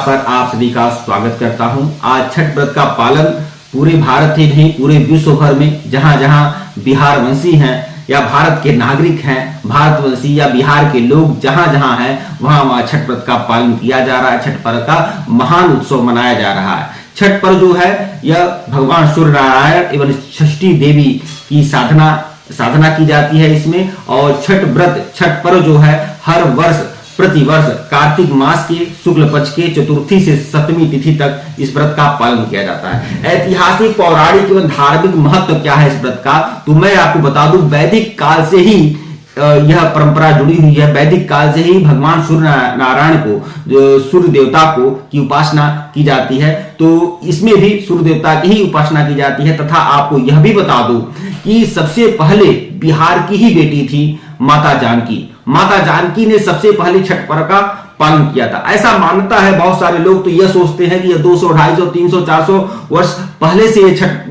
पर आप सभी का स्वागत करता हूं। आज छठ व्रत का पालन पूरे भारत ही नहीं पूरे विश्व भर में जहां जहां बिहार वंशी हैं या भारत के नागरिक हैं, भारतवंशी या बिहार के लोग जहां जहां हैं वहां वहां छठ व्रत का पालन किया जा रहा है। छठ पर्व का महान उत्सव मनाया जा रहा है। छठ पर्व जो है यह भगवान सूर्य नारायण एवं षष्ठी देवी की साधना की जाती है इसमें। और छठ पर्व जो है हर वर्ष प्रतिवर्ष कार्तिक मास के शुक्ल पक्ष के चतुर्थी से सप्तमी तिथि तक इस व्रत का पालन किया जाता है। ऐतिहासिक, पौराणिक एवं धार्मिक महत्व क्या है इस व्रत का, तो मैं आपको बता दूं, वैदिक काल से ही यह परंपरा जुड़ी हुई है। वैदिक काल से ही भगवान सूर्य नारायण को, सूर्य देवता को की उपासना की जाती है। तो इसमें भी सूर्य देवता की ही उपासना की जाती है। तथा आपको यह भी बता दूं कि सबसे पहले बिहार की ही बेटी थी माता जानकी। माता जानकी ने सबसे पहले छठ पर्व का पालन किया था, ऐसा मानता है। बहुत सारे लोग तो यह सोचते हैं कि यह 200, 250, 300, 400 वर्ष पहले से यह छठ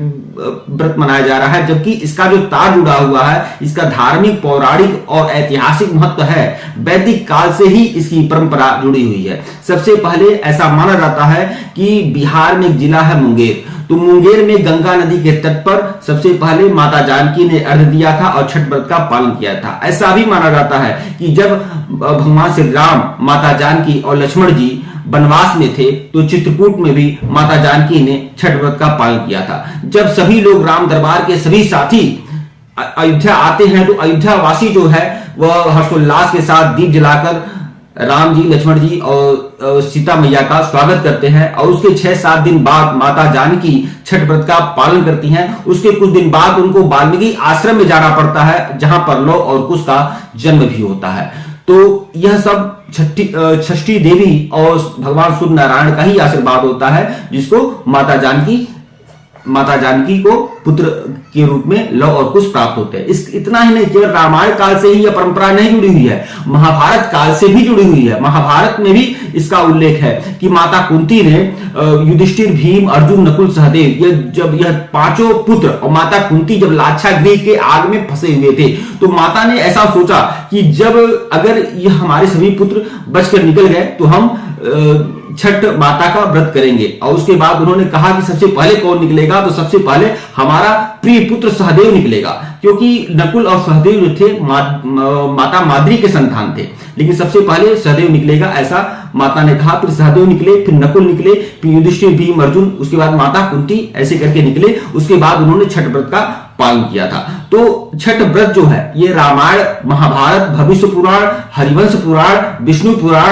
व्रत मनाया जा रहा है, जबकि इसका जो तार जुड़ा हुआ है, इसका धार्मिक, पौराणिक और ऐतिहासिक महत्व है। वैदिक काल से ही इसकी परंपरा जुड़ी हुई है। सबसे पहले ऐसा माना जाता है कि बिहार में एक जिला है मुंगेर, तो मुंगेर में गंगा नदी के तट पर सबसे पहले माता जानकी ने अर्घ दिया था और छठ व्रत का पालन किया था। ऐसा भी माना जाता है कि जब भगवान श्री राम, माता जानकी और लक्ष्मण जी वनवास में थे तो चित्रकूट में भी माता जानकी ने छठ व्रत का पालन किया था। जब सभी लोग राम दरबार के सभी साथी अयोध्या आते हैं तो अयोध्या वासी जो है वह हर्षोल्लास के साथ दीप जलाकर राम जी, लक्ष्मण जी और सीता मैया का स्वागत करते हैं। और उसके 6-7 दिन बाद माता जानकी छठ व्रत का पालन करती हैं। उसके कुछ दिन बाद उनको वाल्मीकि आश्रम में जाना पड़ता है, जहां पर लौ और कुश का जन्म भी होता है। तो यह सब षष्ठी देवी और भगवान सूर्य नारायण का ही आशीर्वाद होता है, जिसको माता जानकी को पुत्र के रूप में लव और कुश प्राप्त होते हैं। इतना ही नहीं, केवल रामायण काल से ही यह परंपरा नहीं जुड़ी हुई है, महाभारत काल से भी जुड़ी हुई है। महाभारत में भी इसका उल्लेख है कि माता कुंती ने युधिष्ठिर, भीम, अर्जुन, नकुल, सहदेव, जब यह पांचों पुत्र और माता कुंती जब लाक्षागृह के आग में फंसे हुए थे, तो माता ने ऐसा सोचा कि जब अगर यह हमारे सभी पुत्र बचकर निकल गए तो हम छठ माता का व्रत करेंगे। और उसके बाद उन्होंने कहा कि सबसे पहले कौन निकलेगा, तो सबसे पहले हमारा प्रिय पुत्र सहदेव निकलेगा, क्योंकि नकुल और सहदेव जो थे माता माद्री के संतान थे, लेकिन सबसे पहले सहदेव निकलेगा ऐसा माता ने कहा। फिर सहदेव निकले, फिर नकुल निकले, फिर युधिष्ठिर, भीम, अर्जुन, उसके बाद माता कुंती, ऐसे करके निकले। उसके बाद उन्होंने छठ व्रत का पालन किया था। तो छठ व्रत जो है ये रामायण, महाभारत, भविष्य पुराण, हरिवंश पुराण, विष्णु पुराण